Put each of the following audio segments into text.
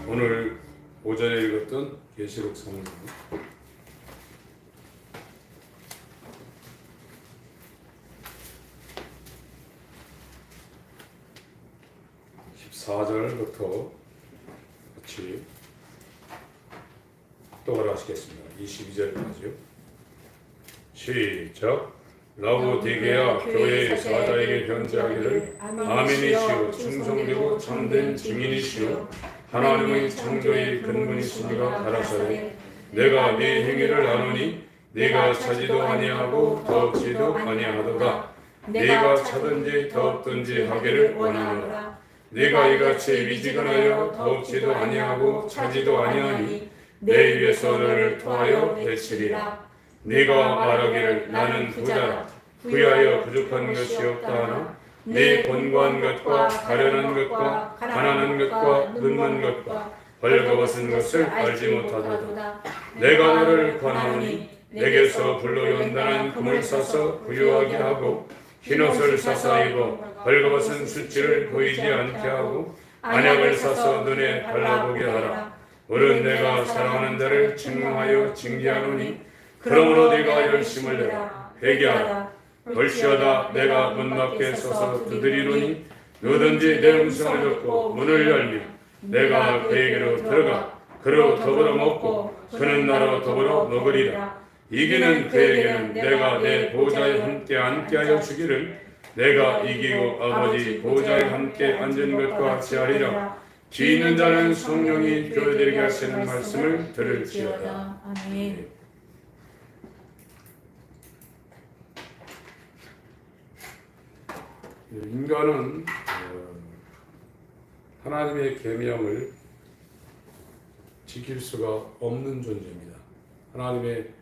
오늘 오전에 읽었던 계시록 성경 14절부터 같이 똑바로 하시겠습니다. 22절까지요. 시작. 라오디게아 교회의 사자에게 편지하기를 아멘이시오 충성되고 참된 증인이시오 하나님의 창조의 근본이시니가 가라사대 내가 네 행위를 아노니 네가 차지도 아니하고 더없지도 아니하도다. 네가 차든지 더없든지 하기를 원하노라. 네가 이같이 미지근하여 더없지도 아니하고 차지도 아니하니 내 위에서 너를 토하여 해치리라. 네가 말하기를 나는 부자라 부유하여 부족한 것이 없다 하나 네 권고한 것과 가련한 것과 가난한 것과 눈먼 것과 벌거벗은 것을 알지 못하도다. 내가 너를 권하노니 내게서 불로 연단한 금을 사서 부유하게 하고 흰옷을 사서 입어 벌거벗은 수치를 보이지 않게 하고 안약을 사서 눈에 발라보게 하라. 오른 내가 사랑하는 자를 책망하여 징계하노니 그러므로 네가 열심을 내라 회개하라. 볼지어다 내가 문 밖에 서서 두드리노니 누구든지 내 음성을 듣고 문을 열면 내가 그에게로 들어가 그로 더불어 먹고 그는 나로 더불어 먹으리라. 이기는 그에게는 내가 내 보좌에 함께 앉게 하여 주기를 내가 이기고 아버지 보좌에 함께 앉은 것과 같이 하리라. 뒤 있는 자는 성령이 교회들에게 하시는 말씀을 들을지어다. 아멘. 인간은 하나님의 계명을 지킬 수가 없는 존재입니다. 하나님의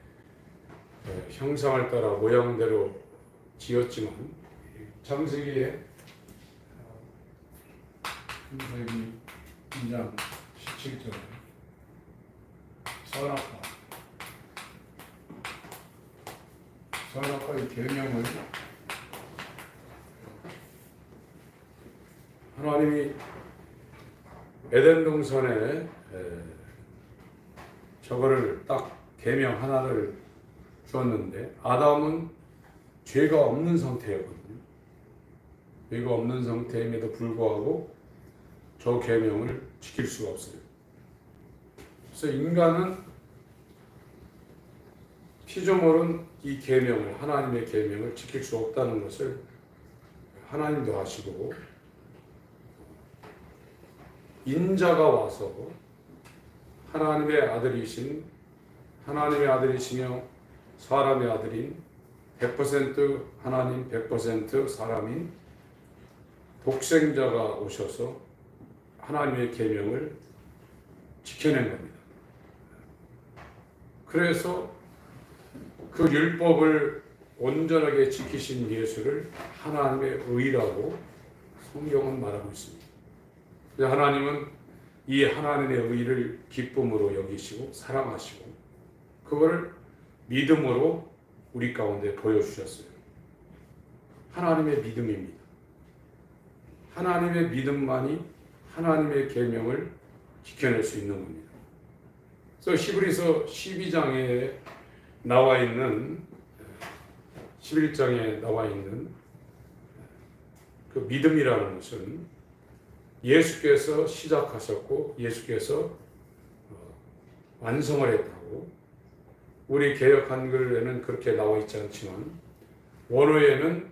형상을 따라 모양대로 지었지만 창세기에 2장 17절에 선악과의 계명을 하나님이 에덴 동산에 저거를 딱 계명 하나를 주었는데 아담은 죄가 없는 상태였거든요. 죄가 없는 상태임에도 불구하고 저 계명을 지킬 수가 없어요. 그래서 인간은 피조물은 이 계명을 하나님의 계명을 지킬 수 없다는 것을 하나님도 아시고 인자가 와서 하나님의 아들이시며 사람의 아들인 100% 하나님 100% 사람인 독생자가 오셔서 하나님의 계명을 지켜낸 겁니다. 그래서 그 율법을 온전하게 지키신 예수를 하나님의 의라고 성경은 말하고 있습니다. 하나님은 이 하나님의 의를 기쁨으로 여기시고 사랑하시고 그거를 믿음으로 우리 가운데 보여주셨어요. 하나님의 믿음입니다. 하나님의 믿음만이 하나님의 계명을 지켜낼 수 있는 겁니다. 그래서 히브리서 12장에 나와 있는 11장에 나와 있는 그 믿음이라는 것은 예수께서 시작하셨고 예수께서 완성을 했다고 우리 개역 한글에는 그렇게 나와 있지 않지만 원어에는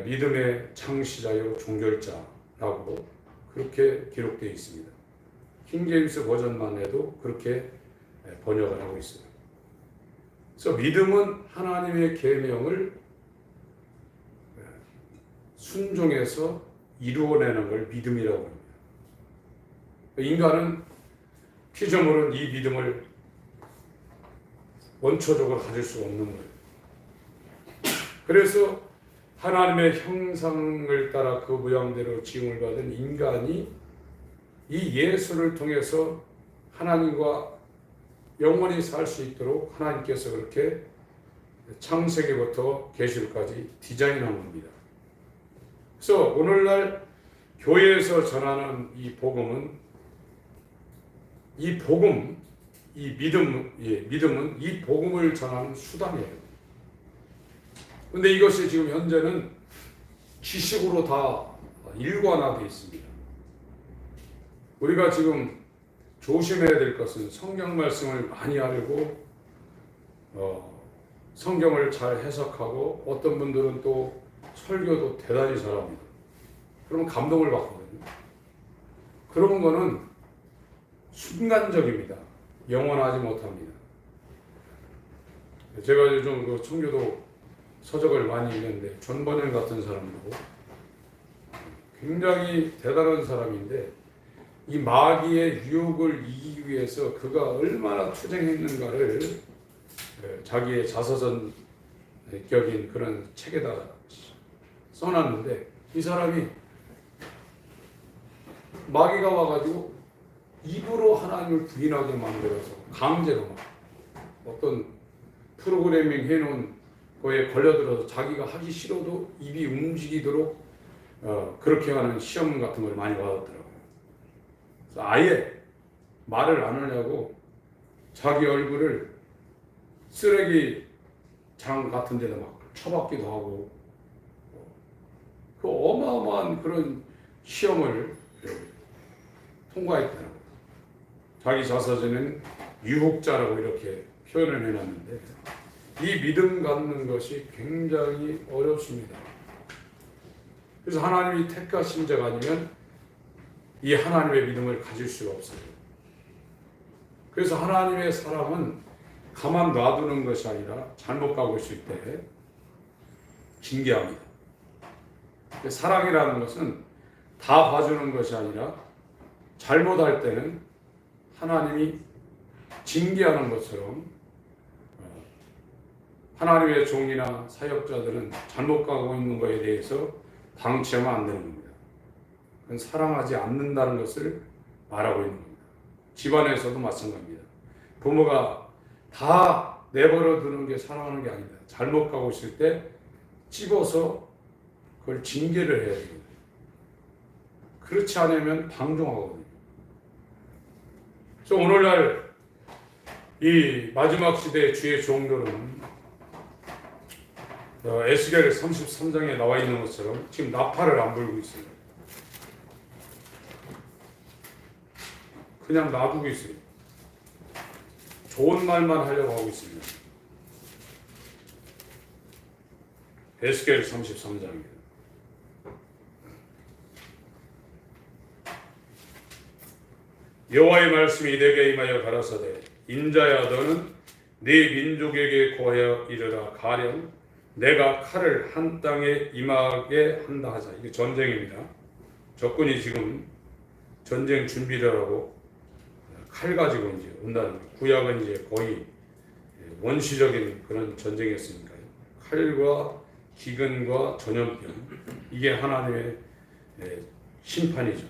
믿음의 창시자요 종결자라고 그렇게 기록되어 있습니다. 킹제임스 버전만 해도 그렇게 번역을 하고 있어요. 그래서 믿음은 하나님의 계명을 순종해서 이루어내는 걸 믿음이라고 합니다. 인간은 피조물은 이 믿음을 원초적으로 가질 수 없는 거예요. 그래서 하나님의 형상을 따라 그 모양대로 지음을 받은 인간이 이 예수를 통해서 하나님과 영원히 살 수 있도록 하나님께서 그렇게 창세기부터 계시록까지 디자인한 겁니다. 그래서 오늘날 교회에서 전하는 이 복음은 이 복음, 이 믿음은 이 복음을 전하는 수단이에요. 근데 이것이 지금 현재는 지식으로 다 일관화되어 있습니다. 우리가 지금 조심해야 될 것은 성경 말씀을 많이 알고 성경을 잘 해석하고 어떤 분들은 또 설교도 대단히 잘합니다. 그러면 감동을 받거든요. 그런 거는 순간적입니다. 영원하지 못합니다. 제가 요즘 그 청교도 서적을 많이 읽는데 존 버년 같은 사람도 굉장히 대단한 사람인데 이 마귀의 유혹을 이기기 위해서 그가 얼마나 투쟁했는가를 자기의 자서전 격인 그런 책에다 써놨는데 이 사람이 마귀가 와가지고 입으로 하나님을 부인하게 만들어서 강제로 막 어떤 프로그래밍 해놓은 거에 걸려들어서 자기가 하기 싫어도 입이 움직이도록 그렇게 하는 시험 같은 걸 많이 받았더라고요. 그래서 아예 말을 안 하려고 자기 얼굴을 쓰레기장 같은 데다 막 쳐박기도 하고 그 어마어마한 그런 시험을 통과했더라고요. 자기 자서전은 유혹자라고 이렇게 표현을 해놨는데 이 믿음 갖는 것이 굉장히 어렵습니다. 그래서 하나님이 택하신 자가 아니면 이 하나님의 믿음을 가질 수가 없어요. 그래서 하나님의 사랑은 가만 놔두는 것이 아니라 잘못 가고 있을 때 징계합니다. 사랑이라는 것은 다 봐주는 것이 아니라 잘못할 때는 하나님이 징계하는 것처럼 하나님의 종이나 사역자들은 잘못 가고 있는 것에 대해서 방치하면 안 되는 겁니다. 그건 사랑하지 않는다는 것을 말하고 있는 겁니다. 집안에서도 마찬가지입니다. 부모가 다 내버려 두는 게 사랑하는 게 아닙니다. 잘못 가고 있을 때 찝어서 그걸 징계를 해야 됩니다. 그렇지 않으면 방종하거든요. 그래서 오늘날 이 마지막 시대의 주의 종들은 에스겔 33장에 나와 있는 것처럼 지금 나팔을 안 불고 있어요. 그냥 놔두고 있어요. 좋은 말만 하려고 하고 있습니다. 에스겔 33장입니다. 여호와의 말씀이 내게 임하여 가라사대 인자야 너는 네 민족에게 고하여 이르라 가령 내가 칼을 한 땅에 임하게 한다 하자. 이게 전쟁입니다. 적군이 지금 전쟁 준비를 하고 칼 가지고 이제 온다는 거예요. 구약은 이제 거의 원시적인 그런 전쟁이었으니까요. 칼과 기근과 전염병 이게 하나님의 심판이죠.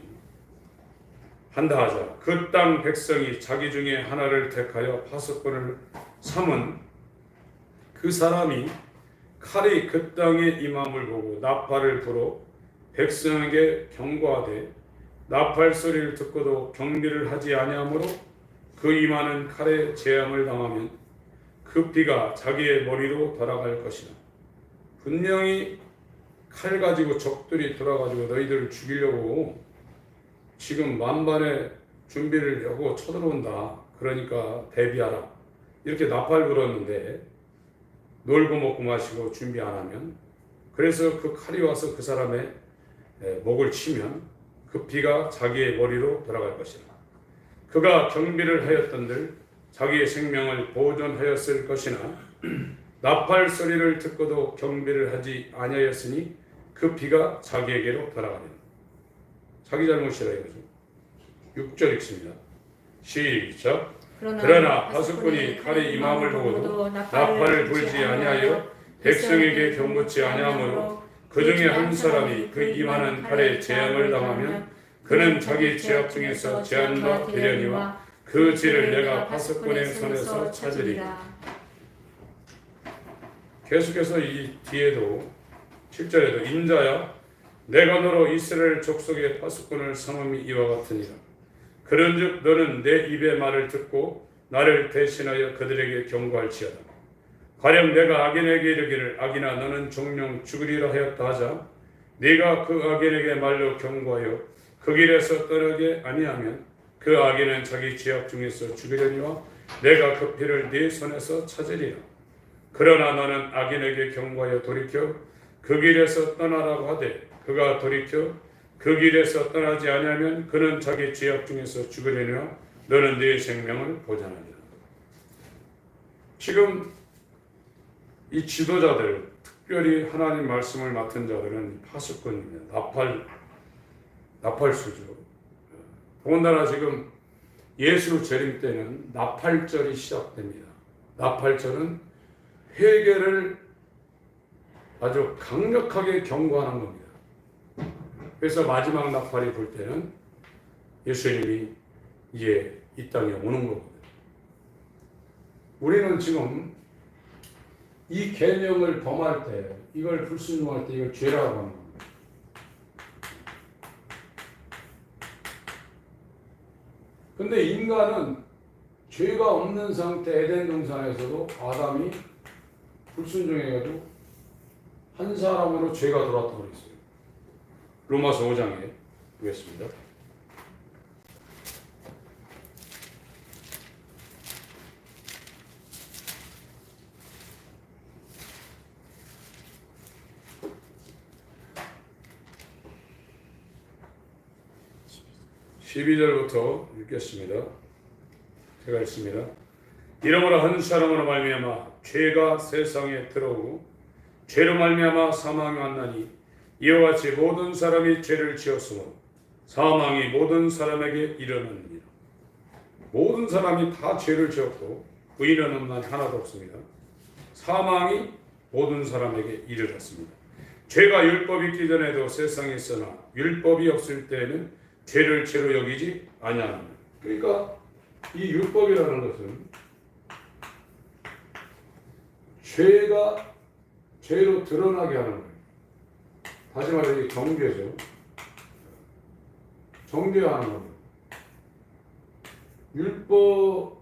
한다 하자. 그 땅 백성이 자기 중에 하나를 택하여 파수꾼을 삼은 그 사람이 칼이 그 땅에 임함을 보고 나팔을 불어 백성에게 경고하되 나팔 소리를 듣고도 경비를 하지 아니하므로 그 임하는 칼에 재앙을 당하면 그 피가 자기의 머리로 돌아갈 것이다. 분명히 칼 가지고 적들이 돌아가지고 너희들을 죽이려고 지금 만반의 준비를 하고 쳐들어온다. 그러니까 대비하라. 이렇게 나팔 불었는데 놀고 먹고 마시고 준비 안 하면 그래서 그 칼이 와서 그 사람의 목을 치면 그 피가 자기의 머리로 돌아갈 것이다. 그가 경비를 하였던들 자기의 생명을 보존하였을 것이나 나팔 소리를 듣고도 경비를 하지 아니하였으니 그 피가 자기에게로 돌아가리라. 자기 잘못이라 이거죠. 6절 읽습니다. 시작. 그러나 파수꾼이 칼이 임함을 보고도 나팔을 불지 아니하여 백성에게 경고치 아니하므로 그 중에 한 사람이 그 임하는 칼에 재앙을 당하면 그는 자기 죄악 중에서 재앙과 되려니와 그 죄를 내가 파수꾼의 손에서 찾으리라. 계속해서 이 뒤에도 7절에도 인자야 내가 너로 이스라엘 족속의 파수꾼을 삼음이 이와 같으니라. 그런즉 너는 내 입의 말을 듣고 나를 대신하여 그들에게 경고할지어다. 가령 내가 악인에게 이르기를 악인아 너는 정령 죽으리라 하였다 하자 네가 그 악인에게 말로 경고하여 그 길에서 떠나게 아니하면 그 악인은 자기 죄악 중에서 죽으려니와 내가 그 피를 네 손에서 찾으리라. 그러나 너는 악인에게 경고하여 돌이켜 그 길에서 떠나라고 하되 그가 돌이켜 그 길에서 떠나지 아니하면 그는 자기 죄악 중에서 죽으려니와 너는 네 생명을 보존하리라. 지금 이 지도자들, 특별히 하나님 말씀을 맡은 자들은 파수꾼입니다. 나팔수죠. 더군다나 지금 예수 재림 때는 나팔절이 시작됩니다. 나팔절은 회개를 아주 강력하게 경고하는 겁니다. 그래서 마지막 나팔이 불 때는 예수님이 이제 이 땅에 오는 거거든요. 우리는 지금 이 계명을 범할 때, 이걸 불순종할 때 이걸 죄라고 하는 겁니다. 근데 인간은 죄가 없는 상태 에덴 동산에서도 아담이 불순종해가지고 한 사람으로 죄가 들어왔다고 그랬어요. 로마서 5장에 보겠습니다. 12절부터 읽겠습니다. 제가 읽습니다. 이러므로 한 사람으로 말미암아 죄가 세상에 들어오고 죄로 말미암아 사망이 왔나니 이와 같이 모든 사람이 죄를 지었으므로 사망이 모든 사람에게 이르느니라. 모든 사람이 다 죄를 지었고 의인은 없나니 하나도 없습니다. 사망이 모든 사람에게 이르렀습니다. 죄가 율법이 있기 전에도 세상에 있으나 율법이 없을 때에는 죄를 죄로 여기지 아니하느니라. 그러니까 이 율법이라는 것은 죄가 죄로 드러나게 하는 거예요. 다시 말해서 이게 정죄죠. 정죄하는 겁니다. 율법에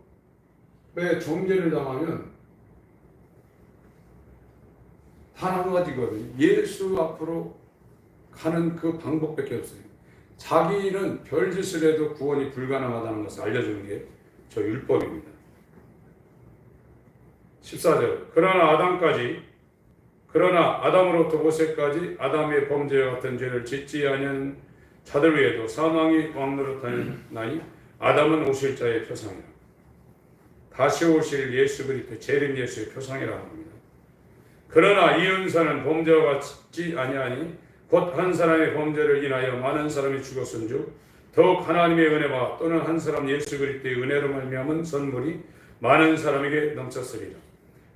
정죄를 당하면 단 한 가지거든요. 예수 앞으로 가는 그 방법밖에 없어요. 자기는 별짓을 해도 구원이 불가능하다는 것을 알려주는 게 저 율법입니다. 14절 그러나 아담으로부터 모세까지 아담의 범죄와 같은 죄를 짓지 아니한 자들 외에도 사망이 왕노릇하였나니 아담은 오실 자의 표상이라. 다시 오실 예수 그리스도 재림 예수의 표상이라는 겁니다. 그러나 이 은사는 범죄와 같지 아니하니 곧 한 사람의 범죄를 인하여 많은 사람이 죽었은즉 더욱 하나님의 은혜와 또는 한 사람 예수 그리스도의 은혜로 말미암은 선물이 많은 사람에게 넘쳤으리라.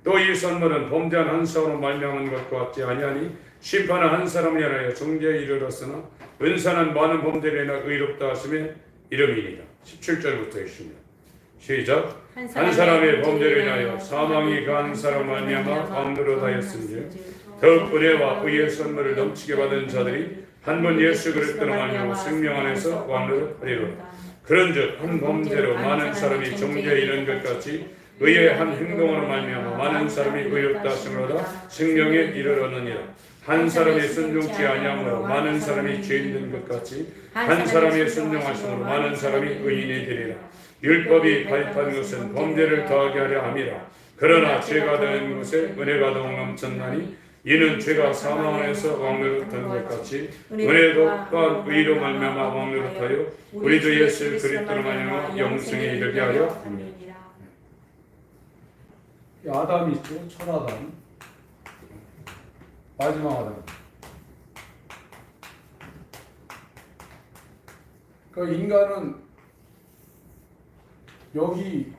또 이 선물은 범죄한 한 사람으로 말미암은 것과 같지 아니하니 심판은 한 사람을 인하여 정죄에 이르렀으나 은사는 많은 범죄를 인하여 의롭다 하심의 이름이니라. 17절부터 읽습니다. 시작. 한 사람의 범죄를 인하여 사망이 그 한 사람 말미암아 왕노릇하였은즉 더욱 은혜와 의의 선물을 넘치게 받은 자들이 한 번 예수 그리스도로 말미암아 생명 안에서 왕노릇하리로다. 그런즉 한 범죄로 많은 사람이 정죄에 이른 것 같이 의의 한 행동으로 말미암아 많은 사람이 의롭다 하심으로다 생명에 이르렀느니라. 한 사람이 순종치 아니함으로 많은 사람이 죄인 된 것 같이 한 사람이 순종하심으로 많은 사람이 의인이 되리라. 율법이 가입한 것은 범죄를 더하게 하려 함이라. 그러나 죄가 된 것에 은혜가 더욱 넘쳤나니 이는 죄가 사망 안에서 왕노릇한 것 같이 은혜도 또한 의로 말미암아 왕노릇하여 우리 주 예수 그리스도로 말미암아 영생에 이르게 하려 합니다. 아담이 있죠. 첫 아담. 마지막 아담. 그러니까 인간은 여기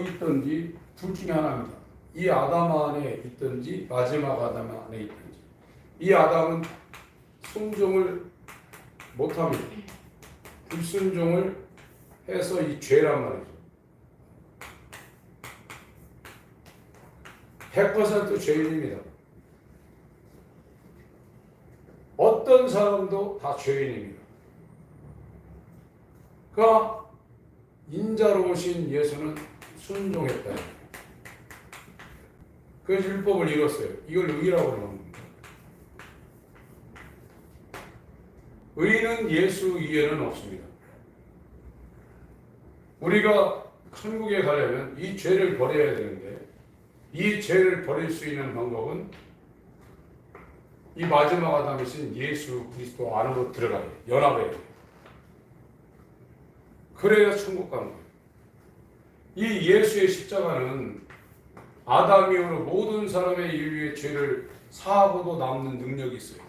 있든지 둘 중에 하나입니다. 이 아담 안에 있든지 마지막 아담 안에 있든지. 이 아담은 순종을 못합니다. 불순종을 해서 이 죄란 말이죠. 100% 죄인입니다. 어떤 사람도 다 죄인입니다. 그러니까 인자로 오신 예수는 순종했다. 그래서 율법을 이뤘어요. 이걸 의라고 그러는 겁니다. 의는 예수 이외에는 없습니다. 우리가 천국에 가려면 이 죄를 버려야 되는데, 이 죄를 버릴 수 있는 방법은 이 마지막 아담이신 예수 그리스도 안으로 들어가야 돼요. 연합해야 돼요. 그래야 천국 가는 거예요. 이 예수의 십자가는 아담 이후로 모든 사람의 인류의 죄를 사하고도 남는 능력이 있어요.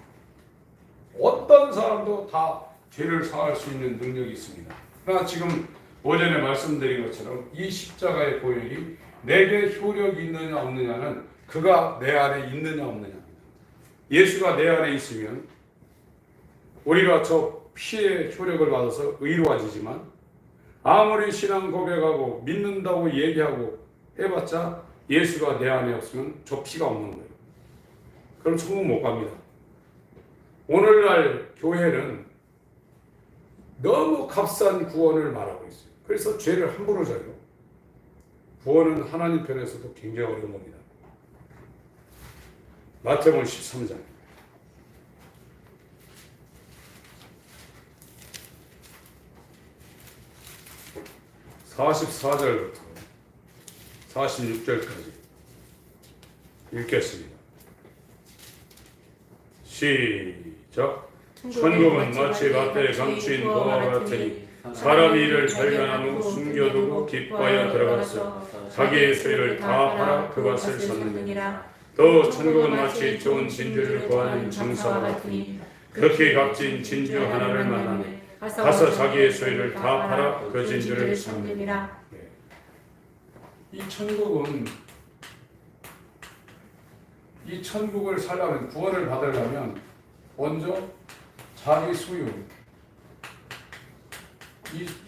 어떤 사람도 다 죄를 사할 수 있는 능력이 있습니다. 그러나 지금 오전에 말씀드린 것처럼 이 십자가의 보혈이 내게 효력이 있느냐 없느냐는 그가 내 안에 있느냐 없느냐입니다. 예수가 내 안에 있으면 우리가 저 피의 효력을 받아서 의로워지지만 아무리 신앙 고백하고 믿는다고 얘기하고 해봤자 예수가 내 안에 없으면 저 피가 없는 거예요. 그럼 천국 못 갑니다. 오늘날 교회는 너무 값싼 구원을 말하고 있어요. 그래서 죄를 함부로 져요. 구원은 하나님 편에서도 굉장히 어려운 겁니다. 마태복음 13장 44절부터 46절까지 읽겠습니다. 시작. 천국은 마치 밭에 감추인 보화 같으니 사람이 이를 발견한 후 숨겨두고 기뻐하여 들어가서 자기의 소유를 다 팔아 그 밭을 샀느니라. 또 천국은 마치 좋은 진주를 구하는 장사와 같으니 극히 값진 진주 하나를 만나매 가서 자기의 소유를 다 팔아 그 진주를 샀느니라. 이 천국을 살려면, 구원을 받으려면 먼저 자기 소유,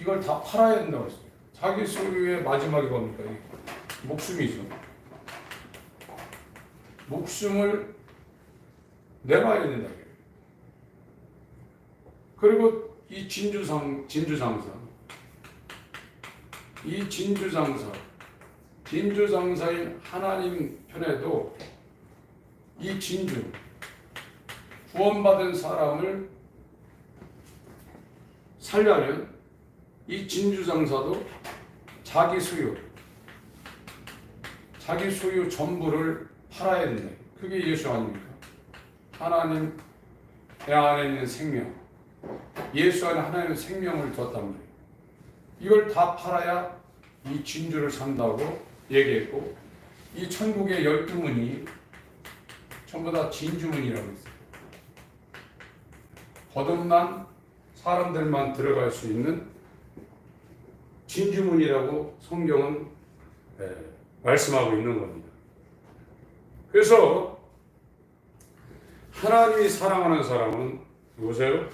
이걸 다 팔아야 된다고 했어요. 자기 소유의 마지막이 뭡니까? 목숨이죠. 목숨을 내놔야 된다. 그리고 이 진주장사, 이 진주장사인 하나님 편에도 이 진주, 구원받은 사람을 살려면 이 진주장사도 자기 소유 전부를 팔아야 된다. 그게 예수 아닙니까? 하나님 안에 있는 생명, 예수 안에 하나님의 생명을 뒀단 말이에요. 이걸 다 팔아야 이 진주를 산다고 얘기했고, 이 천국의 12문이 전부 다 진주문이라고 했어요. 거듭난 사람들만 들어갈 수 있는 진주문이라고 성경은 말씀하고 있는 겁니다. 그래서 하나님이 사랑하는 사람은 누구세요?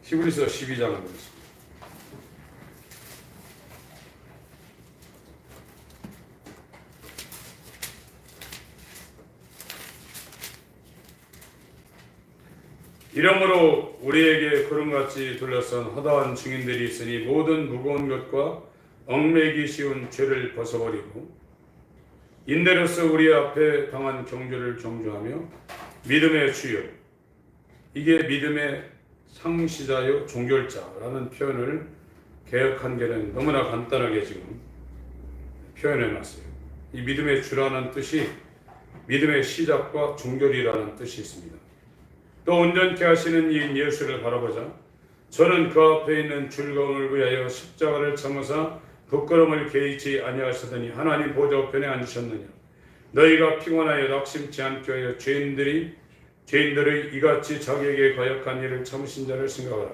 히브리서 12장을 보겠습니다. 이러므로 우리에게 구름같이 둘러싼 허다한 증인들이 있으니 모든 무거운 것과 얽매이기 쉬운 죄를 벗어버리고 인내로서 우리 앞에 당한 경주를 정주하며 믿음의 주요, 이게 믿음의 상시자요 종결자라는 표현을 개역 한계는 너무나 간단하게 지금 표현해놨어요. 이 믿음의 주라는 뜻이 믿음의 시작과 종결이라는 뜻이 있습니다. 또 온전케 하시는 이인 예수를 바라보자 저는 그 앞에 있는 즐거움을 위하여 십자가를 참으사 부끄러움을 개의치 아니하시더니 하나님 보좌 우편에 앉으셨느냐. 너희가 피곤하여 낙심치 않게 하여 죄인들의 이같이 자기에게 거역한 일을 참으신 자를 생각하라.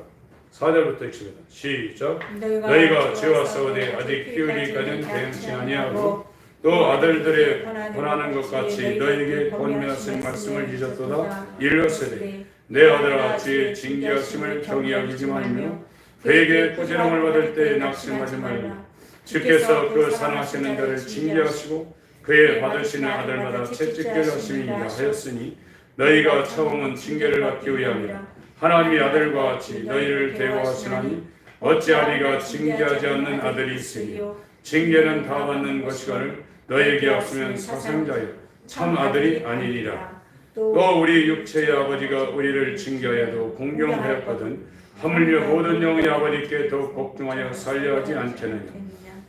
4절부터 읽습니다. 시작. 너희가 죄와 싸우되 아직 피흘리까지는 대응치 아니하고 또 아들들의 권하는 것 같이 너희에게 권면하신 말씀을 잊었도다. 일렀으되 내 아들아 주의 징계하심을 경히 여기지 말며 그에게 꾸지람을 받을 때 낙심하지 말라. 주께서 그 사랑하시는 자를 징계하시고 그의 받으시는 아들마다 채찍질 하심이니라 하였으니 너희가 처음은 징계를 받기 위함이라. 하나님의 아들과 같이 너희를 대우하시나니 어찌하리가 징계하지 않는 아들이 있으리요 징계는 다 받는 것이거늘 너희에게 없으면 사상자여 참 아들이 아니니라. 또 우리 육체의 아버지가 우리를 징계하여도 공경하였거든 하물며 모든 영의 아버지께 더욱 복종하여 살려하지 않겠느냐.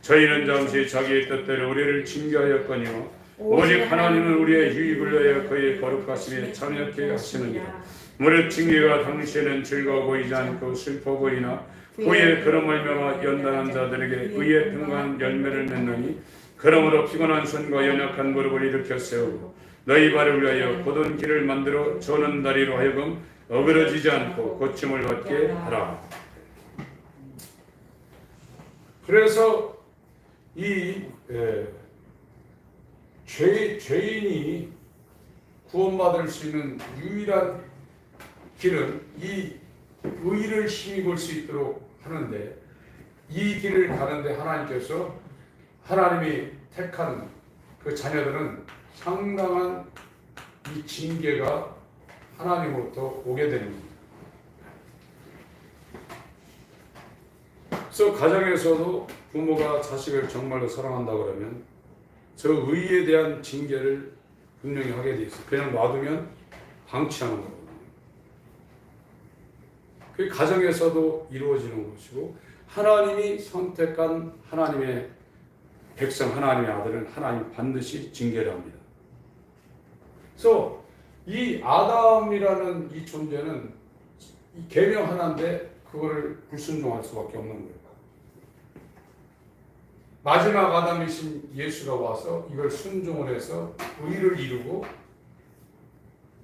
저희는 잠시 자기의 뜻대로 우리를 징계하였거니와 오직 하나님은 우리의 유익을 위하여 그의 거룩하심에 참여케 하시느니라. 무릇 징계가 당시에는 즐거워 보이지 않고 슬퍼 보이나 후에 그런 말미암아 연단한 자들에게 의의 평강한 열매를 맺느니 그러므로 피곤한 손과 연약한 무릎을 일으켜 세우고 너희 발을 위하여 곧은 길을 만들어 저는 다리로 하여금 어그러지지 않고 고침을 받게 하라. 그래서 이 죄인이 구원받을 수 있는 유일한 길은 이 의를 힘입을 볼 수 있도록 하는데 이 길을 가는데 하나님께서 하나님이 택한 그 자녀들은 상당한 이 징계가 하나님으로부터 오게 됩니다. 그래서 가정에서도 부모가 자식을 정말로 사랑한다 그러면 저 의에 대한 징계를 분명히 하게 돼 있어요. 그냥 놔두면 방치하는 거거든요. 그 가정에서도 이루어지는 것이고 하나님이 선택한 하나님의 백성, 하나님의 아들은 하나님 반드시 징계를 합니다. 그래서 이 아담이라는 이 존재는 이 계명 하나인데 그거를 불순종할 수밖에 없는 거예요. 마지막 아담이신 예수가 와서 이걸 순종을 해서 의를 이루고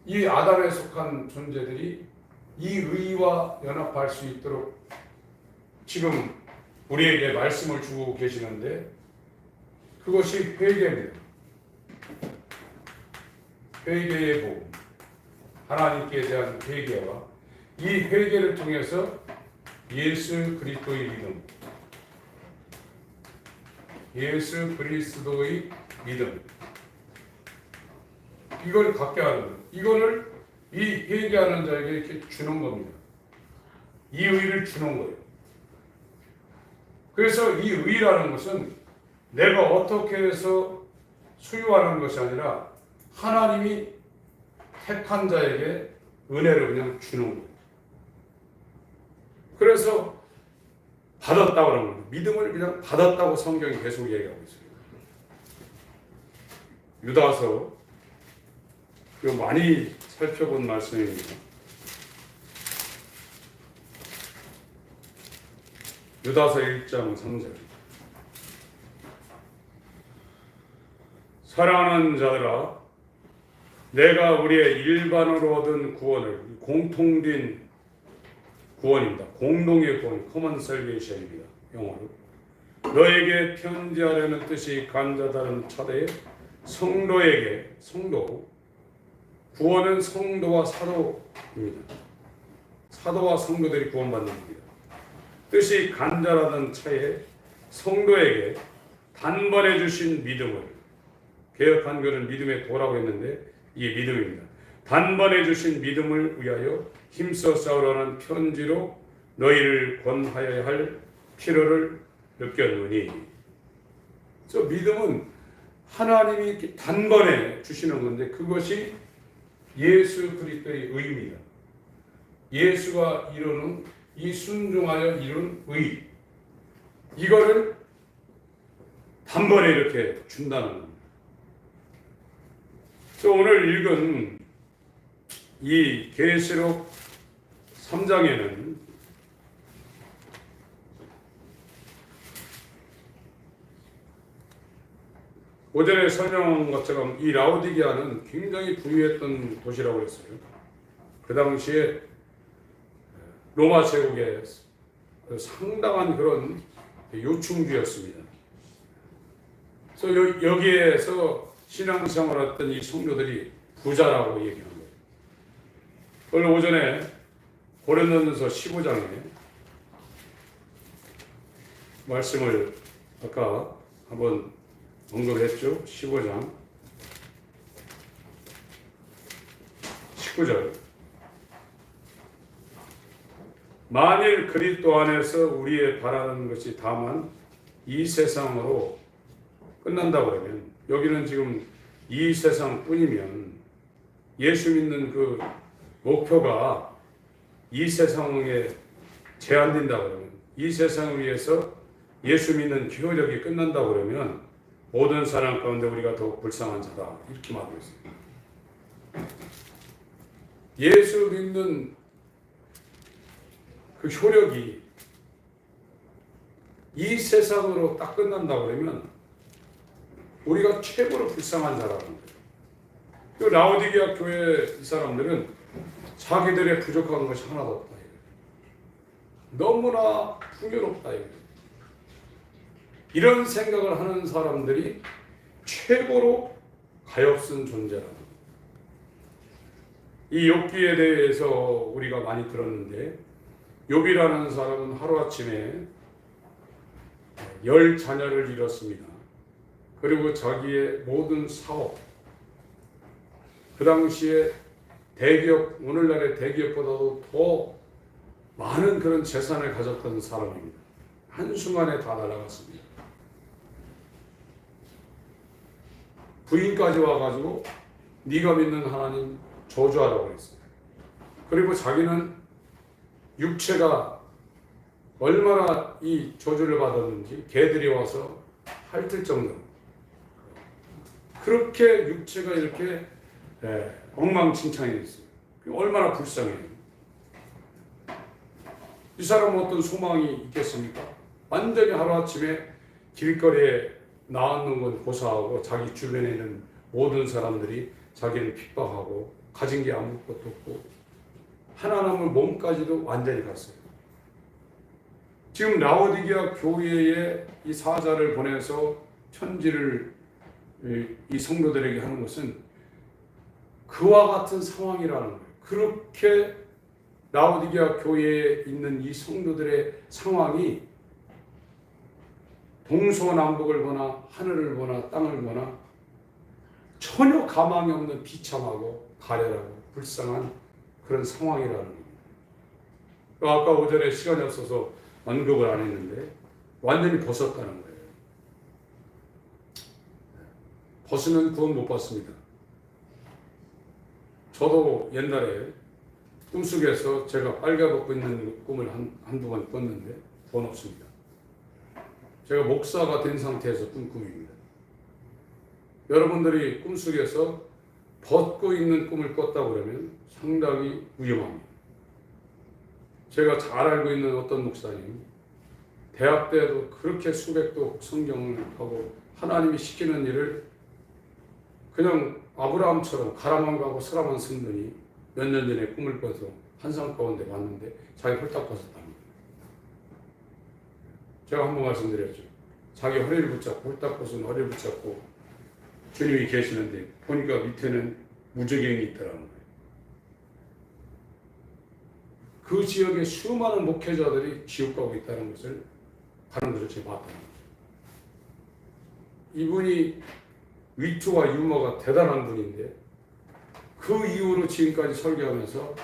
이 아담에 속한 존재들이 이 의와 연합할 수 있도록 지금 우리에게 말씀을 주고 계시는데 그것이 회개입니다. 회개의 복음, 하나님께 대한 회개와 이 회개를 통해서 예수 그리스도의 믿음, 예수 그리스도의 믿음 이걸 갖게 하는 거예요. 이거를 이 회개하는 자에게 이렇게 주는 겁니다. 이 의를 주는 거예요. 그래서 이 의라는 것은 내가 어떻게 해서 소유하는 것이 아니라 하나님이 택한 자에게 은혜를 그냥 주는 거예요. 그래서 받았다고 하는 거예요. 믿음을 그냥 받았다고 성경이 계속 얘기하고 있어요. 유다서 이거 많이 살펴본 말씀입니다. 유다서 1장 3절 사랑하는 자들아 내가 우리의 일반으로 얻은 구원을 공통된 구원입니다. 공동의 구원, common salvation입니다. 영어로 너에게 편지하려는 뜻이 간절하다는 차대에 성도에게 구원은 성도와 사도입니다. 사도와 성도들이 구원받는 겁니다. 뜻이 간절하던 차에 성도에게 단번에 주신 믿음을 개역 한글은 믿음의 도라고 했는데 이게 믿음입니다. 단번에 주신 믿음을 위하여 힘써 싸우라는 편지로 너희를 권하여야 할 필요를 느꼈느니. 그래서 믿음은 하나님이 단번에 주시는 건데 그것이 예수 그리스도의 의입니다. 예수가 이루는 이 순종하여 이룬 의 이거를 단번에 이렇게 준다는 겁니다. 그래서 오늘 읽은 이 계시록 3장에는 오전에 설명한 것처럼 이 라오디게아는 굉장히 부유했던 도시라고 했어요. 그 당시에 로마 제국의 상당한 그런 요충지였습니다. 그래서 여기에서 신앙생활을 했던 이 성도들이 부자라고 얘기하는 거예요. 오늘 오전에 고린도전서 15장에 말씀을 아까 한번 언급했죠. 15장 19절 만일 그리스도 안에서 우리의 바라는 것이 다만 이 세상으로 끝난다 그러면, 여기는 지금 이 세상뿐이면 예수 믿는 그 목표가 이 세상에 제한된다 그러면, 이 세상을 위해서 예수 믿는 효력이 끝난다 그러면 모든 사람 가운데 우리가 더욱 불쌍한 자다, 이렇게 말하고 있습니다. 예수 믿는 그 효력이 이 세상으로 딱 끝난다 그러면 우리가 최고로 불쌍한 자라는 거예요. 그 라오디게아 교회 이 사람들은 자기들의 부족한 것이 하나도 없다, 너무나 풍요롭다, 이런 생각을 하는 사람들이 최고로 가엾은 존재라는 거예요. 이 욥기에 대해서 우리가 많이 들었는데, 욥이라는 사람은 하루아침에 10 자녀를 잃었습니다. 그리고 자기의 모든 사업, 그 당시에 대기업, 오늘날의 대기업보다도 더 많은 그런 재산을 가졌던 사람입니다. 한순간에 다 날아갔습니다. 부인까지 와가지고 네가 믿는 하나님 저주하라고 했어요. 그리고 자기는 육체가 얼마나 이 저주를 받았는지 개들이 와서 핥을 정도로, 그렇게 육체가 이렇게 엉망진창이 됐어요. 얼마나 불쌍해요. 이 사람은 어떤 소망이 있겠습니까? 완전히 하루아침에 길거리에 나왔는 건 고사하고 자기 주변에 있는 모든 사람들이 자기를 핍박하고 가진 게 아무것도 없고 하나 남은 몸까지도 완전히 갔어요. 지금 라오디게아 교회에 이 사자를 보내서 편지를 이 성도들에게 하는 것은 그와 같은 상황이라는 거예요. 그렇게 라오디게아 교회에 있는 이 성도들의 상황이 동서남북을 보나 하늘을 보나 땅을 보나 전혀 가망이 없는 비참하고 가련하고 불쌍한 그런 상황이라는 겁니다. 아까 오전에 시간이 없어서 언급을 안 했는데 완전히 벗었다는 거예요. 벗으면 구원 못 받습니다. 저도 옛날에 꿈속에서 제가 빨개벗고 있는 꿈을 한두 번 꿨는데 돈 없습니다. 제가 목사가 된 상태에서 꾼 꿈입니다. 여러분들이 꿈속에서 벗고 있는 꿈을 꿨다고 그러면 상당히 위험합니다. 제가 잘 알고 있는 어떤 목사님, 대학 때도 그렇게 수백도 성경을 하고 하나님이 시키는 일을 그냥 아브라함처럼 가라만 가고 서라만 쓴 분이 몇 년 전에 꿈을 꿔서 환상 가운데 봤는데 자기 홀딱 벗었답니다. 제가 한번 말씀드렸죠. 자기 허리를 붙잡고 홀딱 벗은 허리를 붙잡고 주님이 계시는데 보니까 밑에는 무저갱이 있더라는 거예요. 그 지역에 수많은 목회자들이 지옥 가고 있다는 것을 가는 것을 제가 봤다는 거예요. 이분이 위트와 유머가 대단한 분인데 그 이후로 지금까지 설교하면서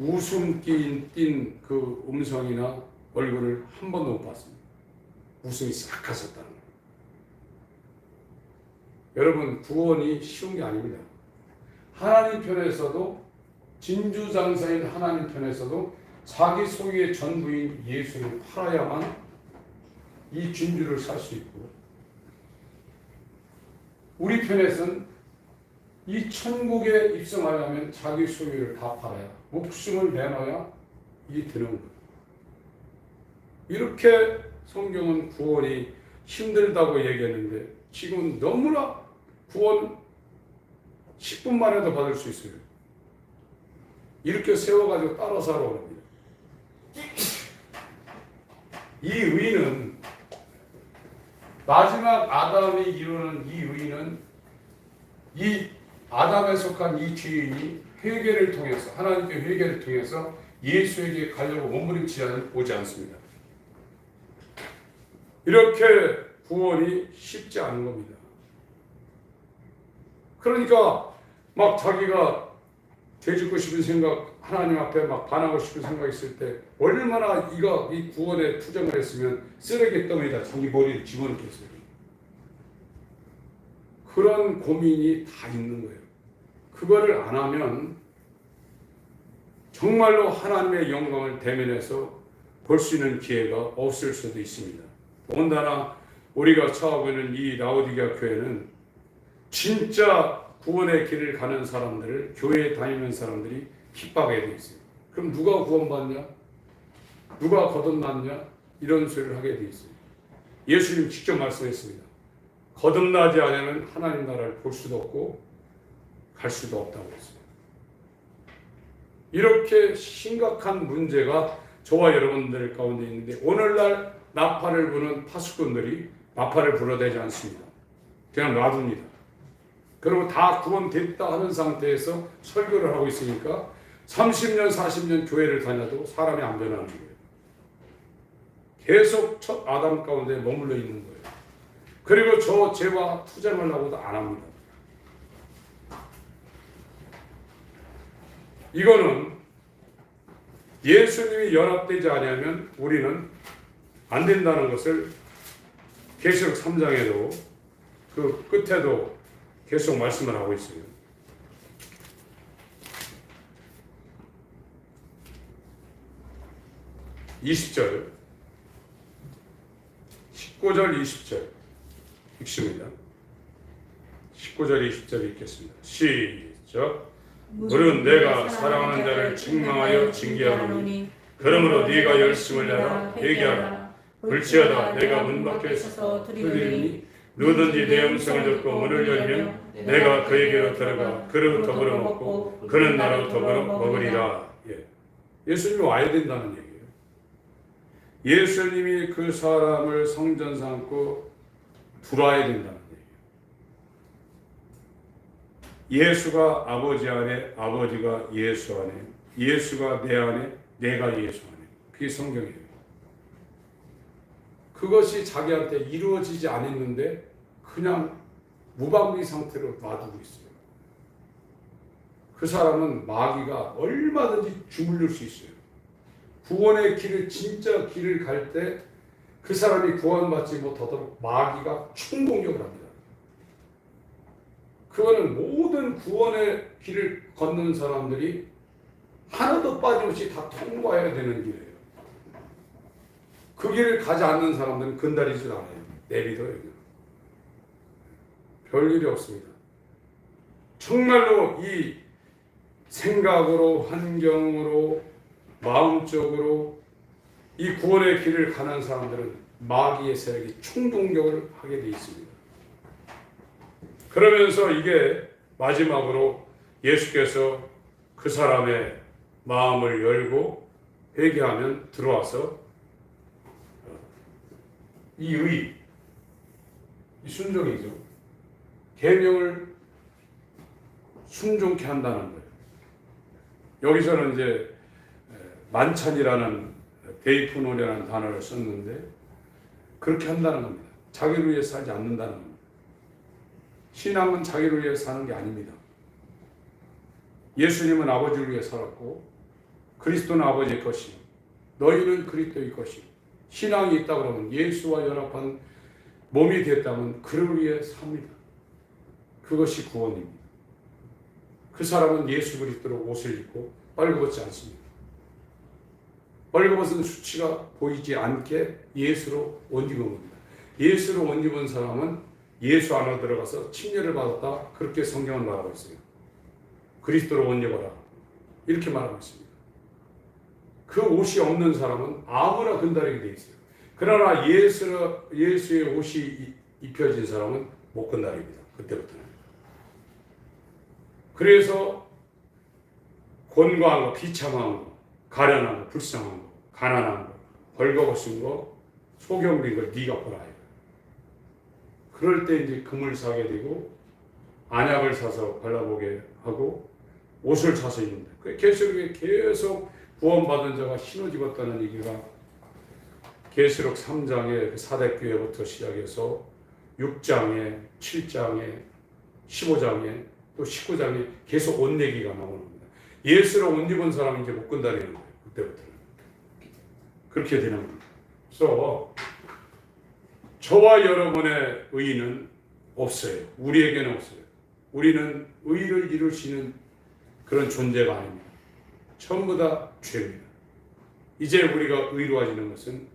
웃음 띤 그 음성이나 얼굴을 한 번도 못 봤습니다. 웃음이 싹 갔었다는 거예요. 여러분, 구원이 쉬운 게 아닙니다. 하나님 편에서도, 진주장사인 하나님 편에서도 자기 소유의 전부인 예수를 팔아야만 이 진주를 살 수 있고, 우리 편에서는 이 천국에 입성하려면 자기 소유를 다 팔아야, 목숨을 내놔야 이게 되는 거예요. 이렇게 성경은 구원이 힘들다고 얘기했는데 지금 너무나 구원 10분만 해도 받을 수 있어요. 이렇게 세워가지고 따라 살아오는 겁니다. 이 의는, 마지막 아담이 이루는 이 의는, 이 아담에 속한 이 죄인이 회개를 통해서, 하나님께 회개를 통해서 예수에게 가려고 몸부림치지 오지 않습니다. 이렇게 구원이 쉽지 않은 겁니다. 그러니까 막 자기가 되짚고 싶은 생각 하나님 앞에 막 반하고 싶은 생각이 있을 때 얼마나 이 구원에 투정을 했으면 쓰레기덩어리에다 자기 머리를 집어넣겠어요. 그런 고민이 다 있는 거예요. 그거를 안 하면 정말로 하나님의 영광을 대면해서 볼 수 있는 기회가 없을 수도 있습니다. 더군다나 우리가 처하고 있는 이 라오디게아 교회는 진짜 구원의 길을 가는 사람들을, 교회에 다니는 사람들이 핍박하게 돼 있어요. 그럼 누가 구원받냐? 누가 거듭났냐? 이런 소리를 하게 돼 있어요. 예수님 직접 말씀했습니다. 거듭나지 않으면 하나님 나라를 볼 수도 없고 갈 수도 없다고 했어요. 이렇게 심각한 문제가 저와 여러분들 가운데 있는데, 오늘날 나팔을 부는 파수꾼들이 나팔을 불어대지 않습니다. 그냥 놔둡니다. 그리고 다 구원됐다 하는 상태에서 설교를 하고 있으니까 30년, 40년 교회를 다녀도 사람이 안 변하는 거예요. 계속 첫 아담 가운데 머물러 있는 거예요. 그리고 저 죄와 투쟁을 하고도 안 합니다. 이거는 예수님이 연합되지 않으면 우리는 안 된다는 것을 계시록 3장에도 그 끝에도 계속 말씀을 하고 있어요. 20절, 19절, 20절 읽습니다. 19절, 20절 읽겠습니다. 시작. 물은 내가 사랑하는 자를 책망하여 징계하노니 그러므로 네가 열심을 내라 회개하라. 불지어다 내가 문 밖에 서서 두드리니 누구든지 내 음성을 듣고 문을 열면 내가 그에게로 들어가 그로 더불어 먹고 그는 나로 더불어 먹으리라. 예수님이 와야 된다는 얘기예요. 예수님이 그 사람을 성전 삼고 들어와야 된다는 얘기예요. 예수가 아버지 안에, 아버지가 예수 안에, 예수가 내 안에, 내가 예수 안에. 그게 성경이에요. 그것이 자기한테 이루어지지 않았는데 그냥 무방비 상태로 놔두고 있어요. 그 사람은 마귀가 얼마든지 주물릴 수 있어요. 구원의 길을, 진짜 길을 갈 때 그 사람이 구원받지 못하도록 마귀가 충동력을 합니다. 그거는 모든 구원의 길을 걷는 사람들이 하나도 빠짐없이 다 통과해야 되는 길이에요. 그 길을 가지 않는 사람들은 건드리지도 않아요. 내비둬요. 별일이 없습니다. 정말로 이 생각으로, 환경으로, 마음적으로 이 구원의 길을 가는 사람들은 마귀의 세력이 충동력을 하게 돼 있습니다. 그러면서 이게 마지막으로 예수께서 그 사람의 마음을 열고 회개하면 들어와서 이 순종이죠. 계명을 순종케 한다는 거예요. 여기서는 이제 만찬이라는 데이프노라는 단어를 썼는데 그렇게 한다는 겁니다. 자기를 위해 살지 않는다는 겁니다. 신앙은 자기를 위해 사는 게 아닙니다. 예수님은 아버지를 위해 살았고 그리스도는 아버지의 것이고 너희는 그리스도의 것이고 신앙이 있다 그러면 예수와 연합한 몸이 됐다면 그를 위해 삽니다. 그것이 구원입니다. 그 사람은 예수 그리스도로 옷을 입고 빨개벗지 않습니다. 빨개벗은 수치가 보이지 않게 예수로 옷 입은 겁니다. 예수로 옷 입은 사람은 예수 안으로 들어가서 침례를 받았다. 그렇게 성경은 말하고 있어요. 그리스도로 옷 입어라. 이렇게 말하고 있습니다. 그 옷이 없는 사람은 아무나 건드리게 돼 있어요. 그러나 예수의 옷이 입혀진 사람은 못 건드립니다. 그때부터는. 그래서 곤고한 거, 비참한 거, 가련한 거, 불쌍한 거, 가난한 거, 벌거벗은 거, 소경된 걸 네가 보라. 그럴 때 이제 금을 사게 되고 안약을 사서 발라보게 하고 옷을 사서 입는다. 계시록에 계속 구원받은 자가 흰옷 입었다는 얘기가 계시록 3장의 사대교회부터 시작해서 6장에, 7장에, 15장에 또 19장에 계속 옷 얘기가 나오는 겁니다. 예수를 옷 입은 사람은 이제 못 건다는 거예요. 그때부터는. 그렇게 되는 겁니다. 그래서 저와 여러분의 의의는 없어요. 우리에게는 없어요. 우리는 의의를 이룰 수 있는 그런 존재가 아닙니다. 전부 다 죄입니다. 이제 우리가 의로워지는 것은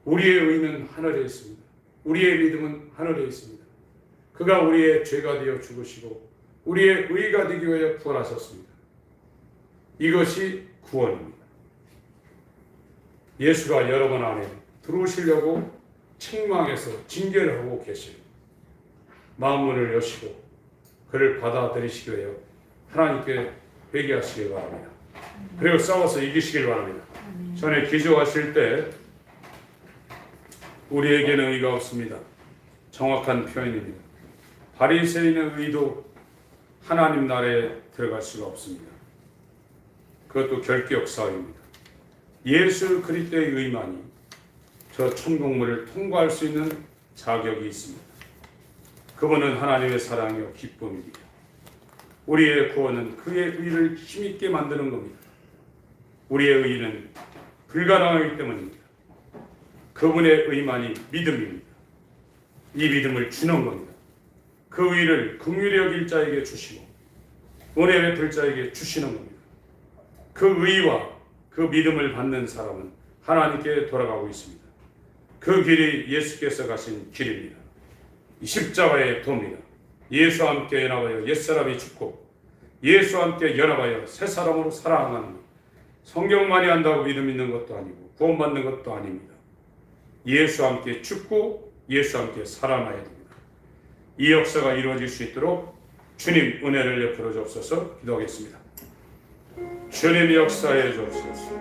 우리의 의는 하늘에 있습니다. 우리의 믿음은 하늘에 있습니다. 그가 우리의 죄가 되어 죽으시고 우리의 의가 되기 위해 부활하셨습니다. 이것이 구원입니다. 예수가 여러분 안에 들어오시려고 책망해서 징계를 하고 계시고 마음문을 여시고 그를 받아들이시기 위해 하나님께 회개하시길 바랍니다. 그리고 싸워서 이기시길 바랍니다. 전에 기도하실 때 우리에게는 의가 없습니다. 정확한 표현입니다. 바리새인의 의도 하나님 나라에 들어갈 수가 없습니다. 그것도 결격 사유입니다. 예수 그리스도의 의만이 저 천국문을 통과할 수 있는 자격이 있습니다. 그분은 하나님의 사랑이요 기쁨입니다. 우리의 구원은 그의 의를 힘있게 만드는 겁니다. 우리의 의는 불가능하기 때문입니다. 그분의 의만이 믿음입니다. 이 믿음을 주는 겁니다. 그 의를 긍휼히 여길 자에게 주시고 은혜 베풀 자에게 주시는 겁니다. 그 의와 그 믿음을 받는 사람은 하나님께 돌아가고 있습니다. 그 길이 예수께서 가신 길입니다. 십자가의 도입니다. 예수와 함께 연합하여 옛사람이 죽고 예수와 함께 연합하여 새 사람으로 살아가는 것. 성경만이 한다고 믿음 있는 것도 아니고 구원받는 것도 아닙니다. 예수와 함께 죽고 예수와 함께 살아나야 됩니다. 이 역사가 이루어질 수 있도록 주님 은혜를 베풀어 주옵소서. 기도하겠습니다. 주님 역사해 주옵소서.